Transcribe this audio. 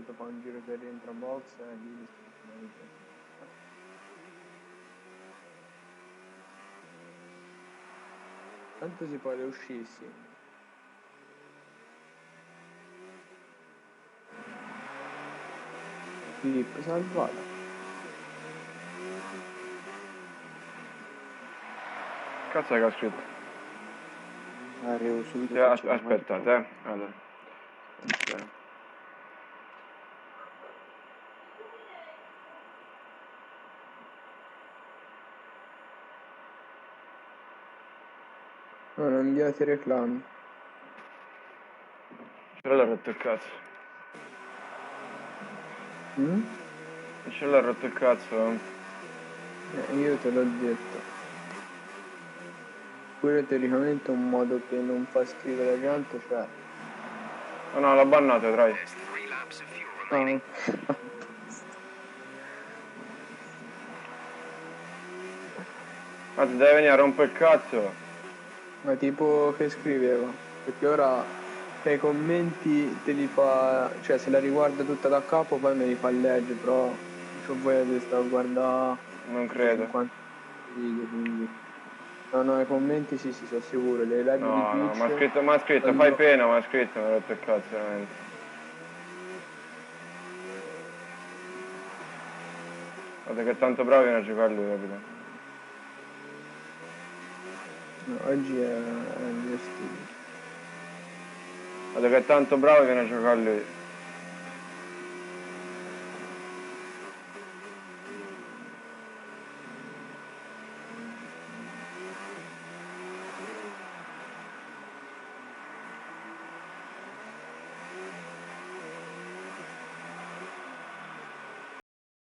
dovuto fare un giro per rientro a box e lì tanto si può uscissi. Filippo salvata. Cazzo che ha scritto? Arrivo subito. Aspettate, allora. Aspetta. No, non inviate reclami. Ce l'ha rotto il cazzo. Ce l'ha rotto il cazzo. Io te l'ho detto. Pure teoricamente un modo che non fa scrivere piante, cioè. No, l'ha bannato, dai. No. Ma ti deve venire a rompere il cazzo. Ma tipo che scriveva? Perché ora nei commenti te li fa, cioè se la riguarda tutta da capo poi me li fa leggere, però non c'ho voglia di stare a guardare Non credo. 50 video, quindi. No, i commenti sì, sono sicuro, le live di No, Twitch. m'ha scritto, quando... fai pena, m'ha scritto, mi ha rotto il cazzo veramente. Guarda che tanto bravo viene a giocare lui, capito? No, oggi è il mio stile. Guarda che tanto bravo viene a giocare lui.